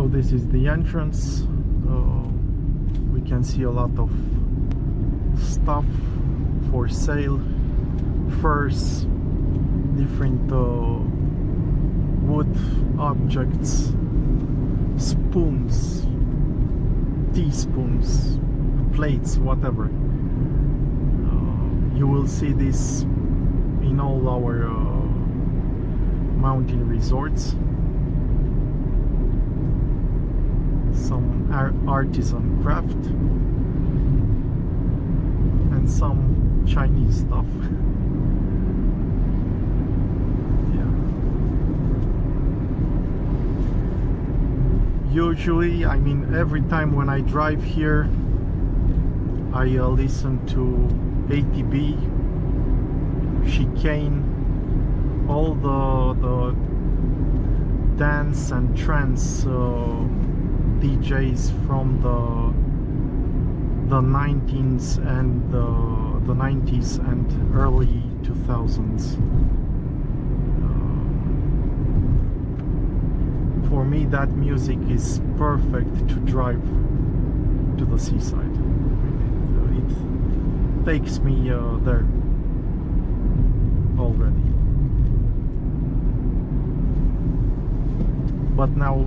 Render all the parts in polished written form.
So this is the entrance. We can see a lot of stuff for sale, furs, different wood objects, spoons, teaspoons, plates, whatever. You will see this in all our mountain resorts. Some artisan craft and some Chinese stuff. Yeah. Usually, I mean, every time when I drive here, I listen to ATB, Chicane, all the dance and trance DJs from the 19s and the 90s and early 2000s. For me, that music is perfect to drive to the seaside. It takes me there already. But now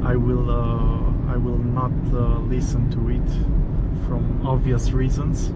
I will not listen to it from obvious reasons.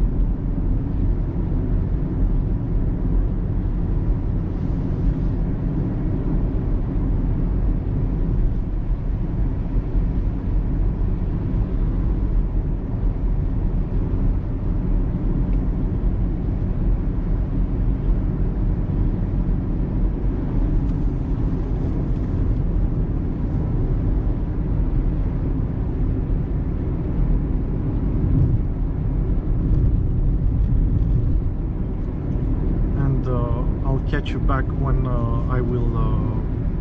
Catch you back when I will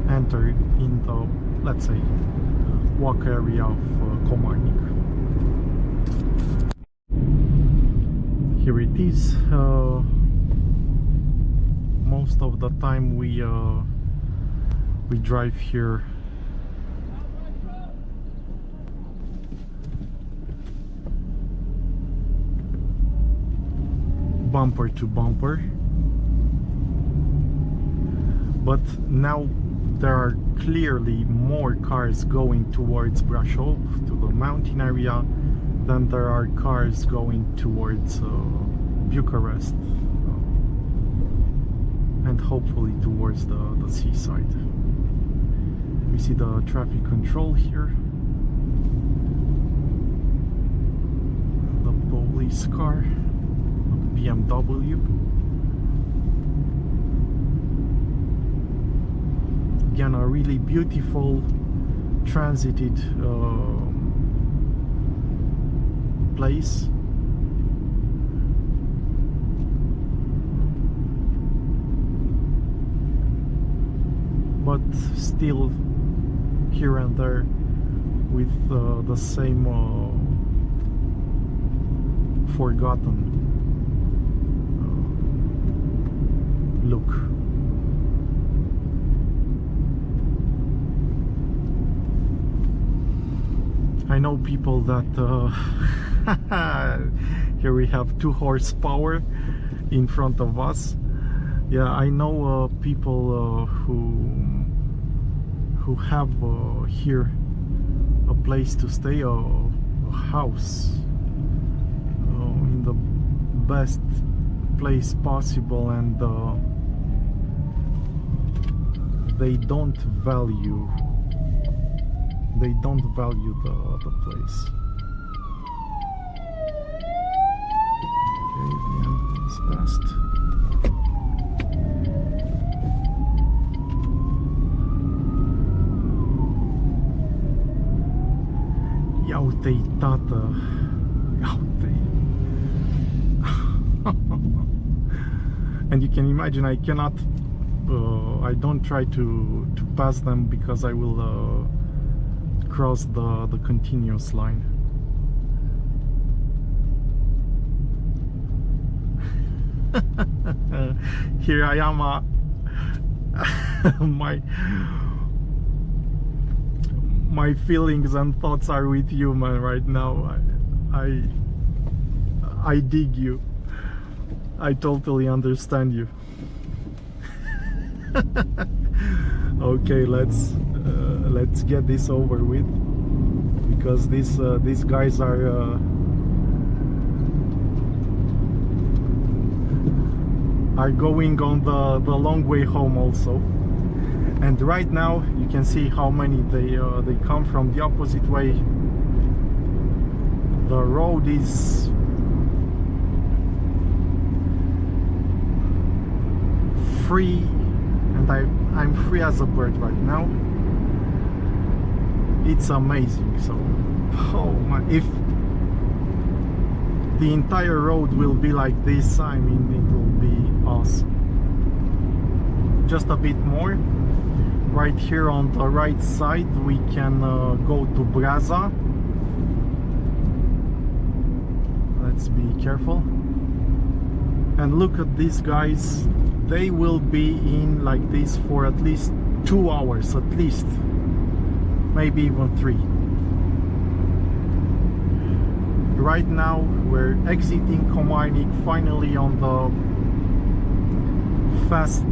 enter in the, let's say, walk area of Comarnic. Here it is. Most of the time we drive here bumper to bumper. But now there are clearly more cars going towards Brașov, to the mountain area, than there are cars going towards Bucharest and hopefully towards the seaside. We see the traffic control here, the police car, BMW. Again, a really beautiful transited place. But still here and there with the same forgotten look. I know people that here we have 2 horsepower in front of us. Yeah, I know people who have here a place to stay, a house in the best place possible, and they don't value the place. Okay, the ambulance passed. Ia uite-i, tată! Ia uite-i! And you can imagine I cannot I don't try to pass them because I will cross the continuous line. Here I am, my feelings and thoughts are with you, man, right now. I dig you. I totally understand you. Okay, let's get this over with, because these guys are going on the long way home also. And right now you can see how many they come from the opposite way. The road is free, and I'm free as a bird right now. It's amazing. So, oh my, if the entire road will be like this, I mean, it will be awesome. Just a bit more. Right here on the right side we can go to Breaza. Let's be careful. And look at these guys. They will be in like this for at least 2 hours, at least, maybe even 3. Right now we're exiting Comarnic, finally on the fast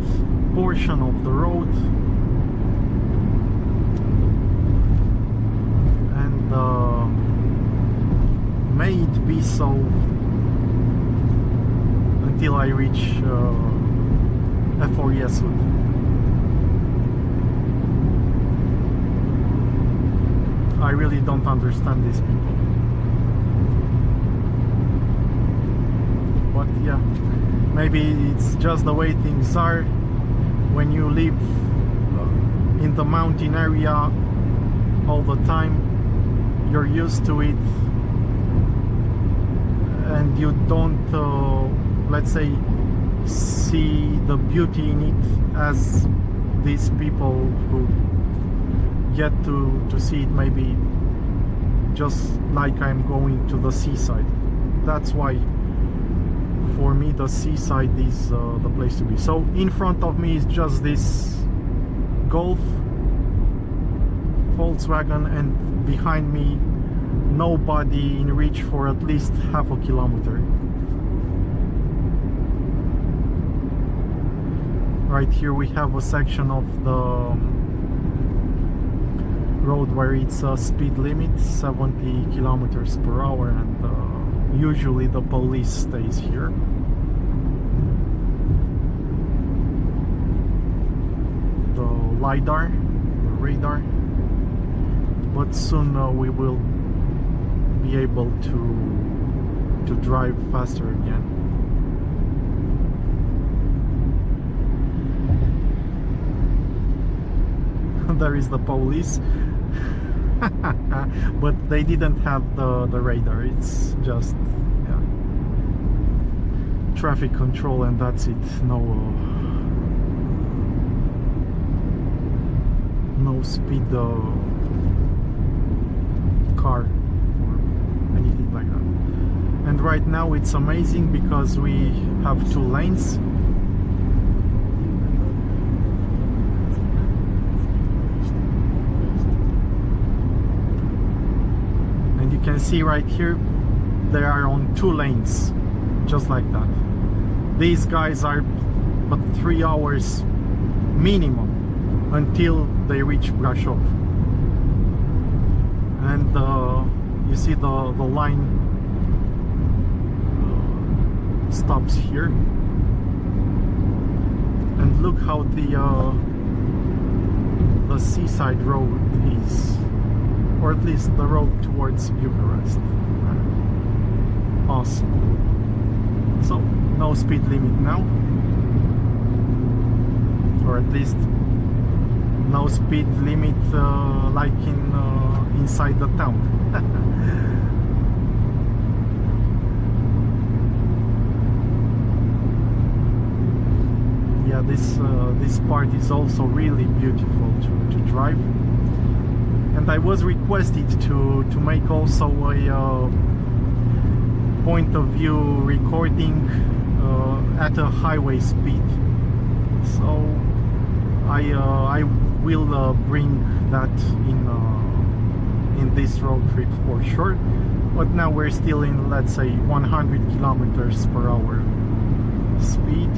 portion of the road. And may it be so until I reach F4 soon. I really don't understand these people. But yeah, maybe it's just the way things are when you live in the mountain area all the time. You're used to it, and you don't let's say see the beauty in it as these people who get to see it maybe just like I'm going to the seaside. That's why for me the seaside is the place to be. So in front of me is just this Golf Volkswagen, and behind me nobody in reach for at least half a kilometer. Right here we have a section of the road where it's a speed limit 70 kilometers per hour, and usually the police stays here. The LiDAR, the radar, but soon we will be able to drive faster again. There is the police. But they didn't have the radar. It's just, yeah, traffic control, and that's it. No speed car or anything like that. And right now it's amazing because we have 2 lanes. You can see right here they are on 2 lanes, just like that. These guys are but 3 hours minimum until they reach Brasov. And you see the line stops here, and look how the seaside road is, or at least the road towards Bucharest. Awesome. So no speed limit now, or at least no speed limit like inside the town. Yeah, this part is also really beautiful to drive. And I was requested to make also a point of view recording at a highway speed. So I will bring that in this road trip for sure. But now we're still in, let's say, 100 kilometers per hour speed,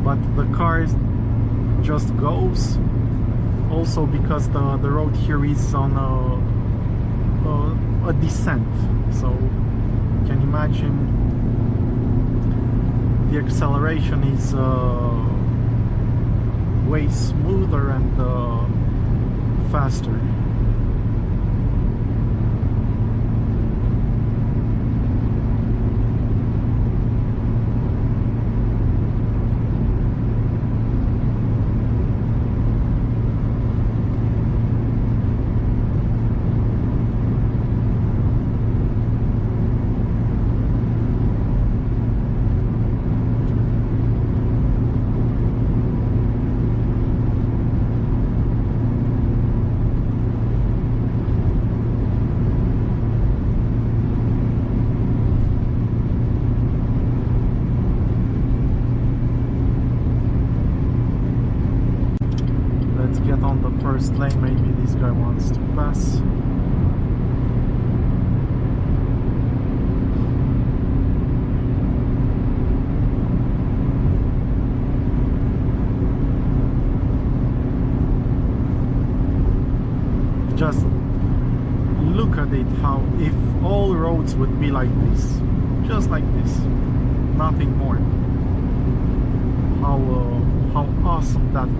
but the car just goes. Also because the road here is on a descent, so you can imagine the acceleration is way smoother and faster. First lane, maybe this guy wants to pass. Just look at it, how if all roads would be like this, just like this, nothing more, how awesome that would be.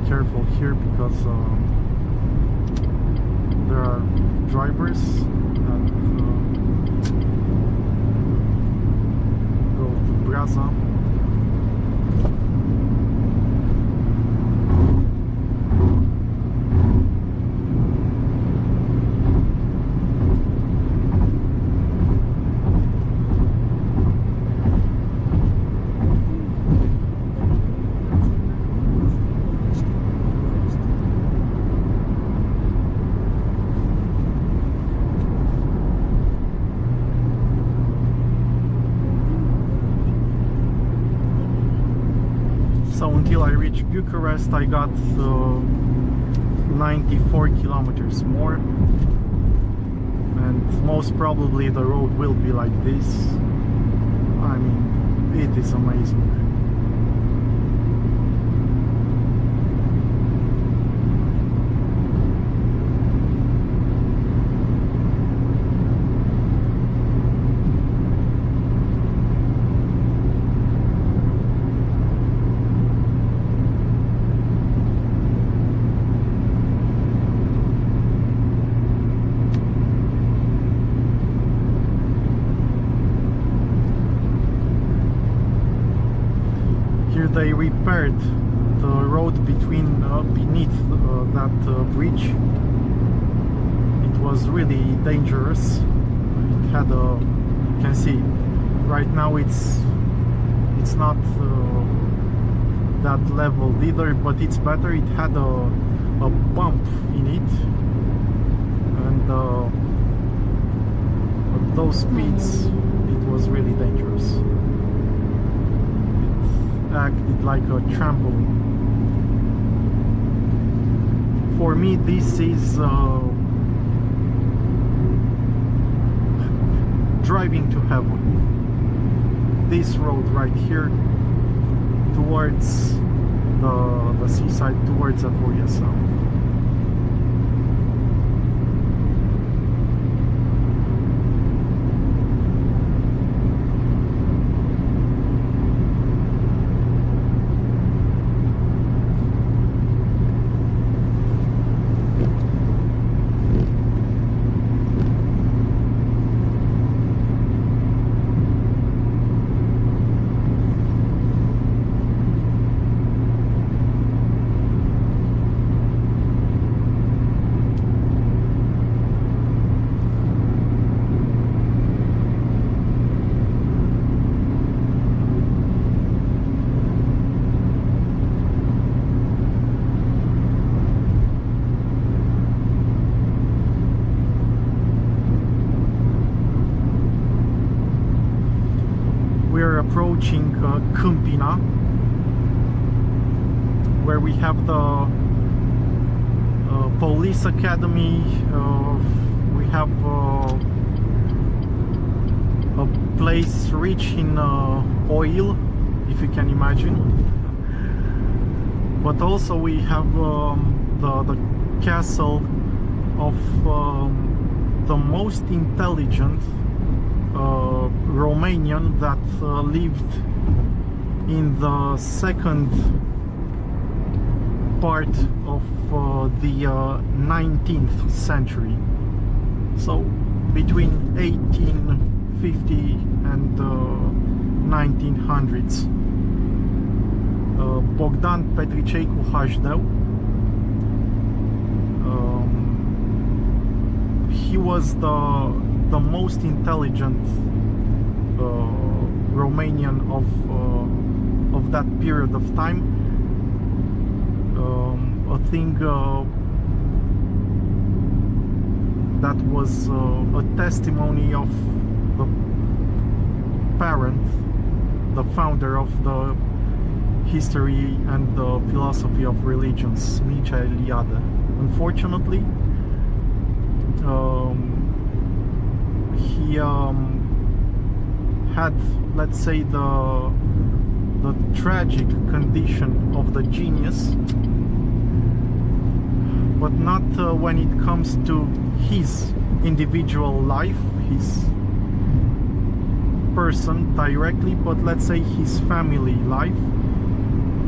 Careful here because there are drivers that go to Breaza. So until I reached Bucharest, I got 94 kilometers more, and most probably the road will be like this. I mean, it is amazing. They repaired the road between beneath that bridge. It was really dangerous. It had a, you can see right now it's not that level either, but it's better. It had a bump in it, and at those speeds it was really dangerous. Acted like a trampoline. For me, this is driving to heaven. This road right here towards the seaside, towards Breaza. approaching Campina, where we have the police academy. We have a place rich in oil, if you can imagine. But also we have the castle of the most intelligent Romanian that lived in the second part of the 19th century, so between 1850 and 1900s. Bogdan Petricei cu HD. He was the most intelligent Romanian of that period of time. A thing that was a testimony of the parent, the founder of the history and the philosophy of religions, Mircea Eliade. Unfortunately, he had, let's say, the tragic condition of the genius, but not when it comes to his individual life, his person directly, but let's say his family life.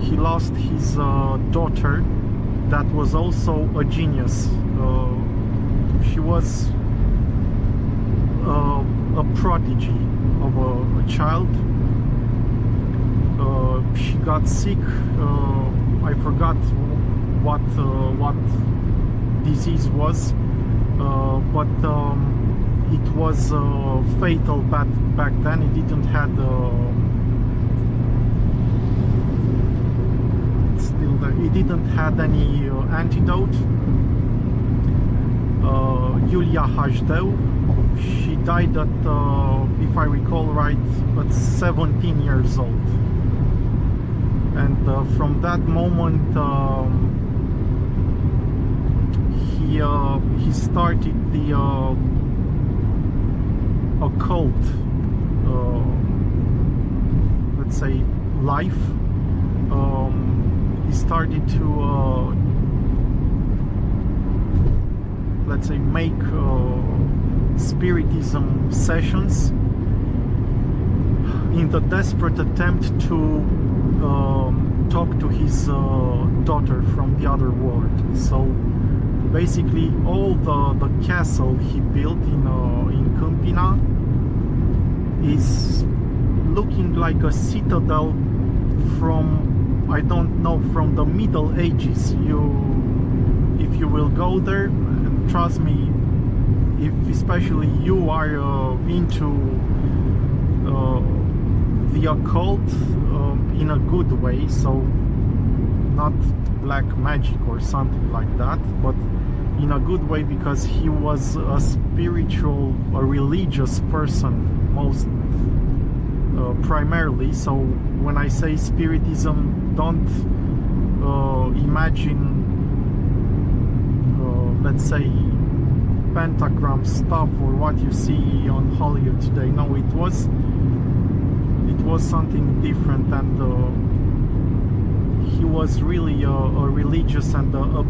He lost his daughter that was also a genius. She was a prodigy of a child. She got sick. I forgot what disease was, but it was fatal back then. It didn't have it didn't have any antidote. Julia Hajdeu, she died at, if I recall right, at 17 years old. And from that moment, he started the occult, let's say, life. He started to let's say make spiritism sessions in the desperate attempt to talk to his daughter from the other world. So basically all the castle he built in Campina is looking like a citadel from, I don't know, from the Middle Ages. If you will go there, and trust me, if especially you are into the occult in a good way, so not black magic or something like that, but in a good way, because he was a spiritual, a religious person most primarily. So when I say spiritism, don't imagine let's say pentagram stuff or what you see on Hollywood today. No, it was something different, and he was really a religious and a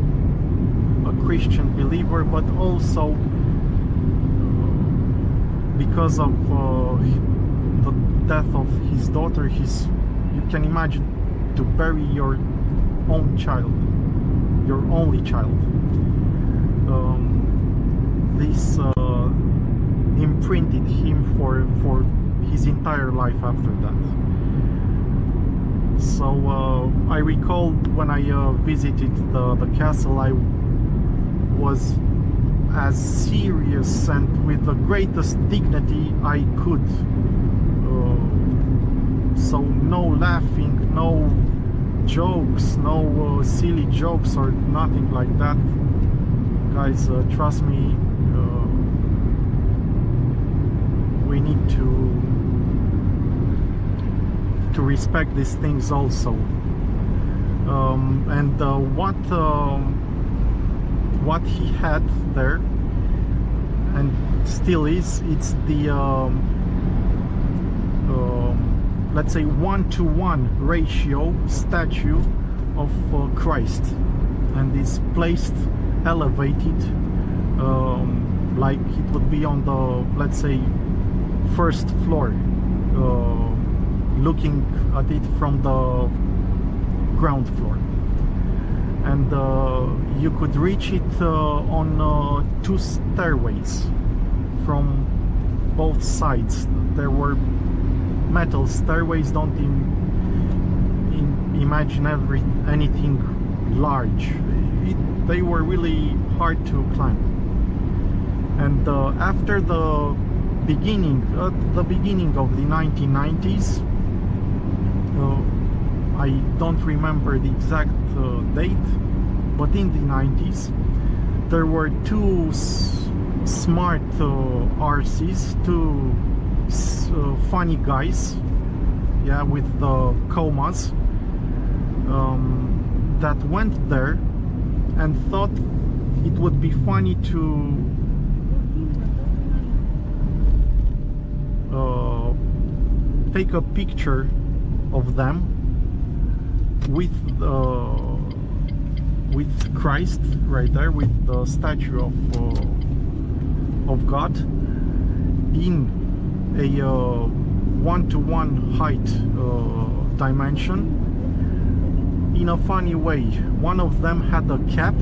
Christian believer, but also because of the death of his daughter, you can imagine, to bury your own child, your only child. This imprinted him for his entire life after that. So I recall when I visited the castle, I was as serious and with the greatest dignity I could. So no laughing, no jokes, no silly jokes or nothing like that. Guys, trust me, we need to to respect these things also. And what he had there, and still is, it's the let's say 1-to-1 ratio statue of Christ, and it's placed elevated, like it would be on the, let's say, first floor, looking at it from the ground floor. And you could reach it on 2 stairways from both sides. There were metal stairways. Don't imagine anything large. They were really hard to climb. And after the beginning of the 1990s, I don't remember the exact date, but in the 90s there were 2 smart RCs, 2 funny guys, yeah, with the comas, that went there and thought it would be funny to take a picture of them with Christ right there, with the statue of God, in a 1-to-1 height dimension, in a funny way. One of them had a cap,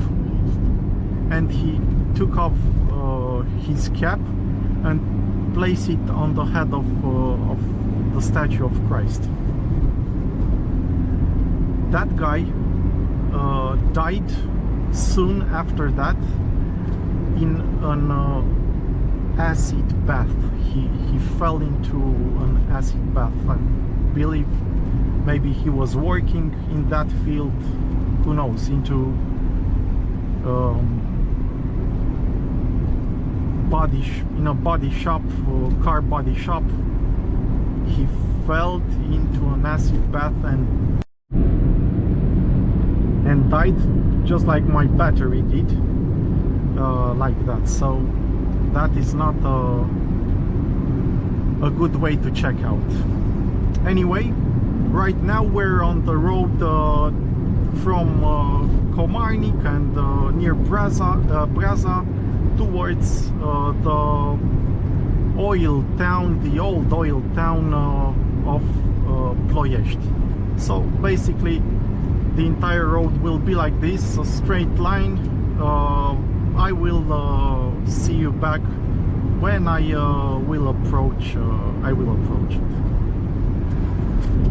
and he took off his cap and placed it on the head of the statue of Christ. That guy died soon after that in an acid bath. He fell into an acid bath. I believe maybe he was working in that field, who knows, into in a body shop, car body shop. He fell into an acid bath and died, just like my battery did, like that. So that is not a good way to check out. Anyway, right now we're on the road from Comarnic and near Breaza towards the oil town, the old oil town of Ploiești. So basically the entire road will be like this, a straight line. I will see you back when I will approach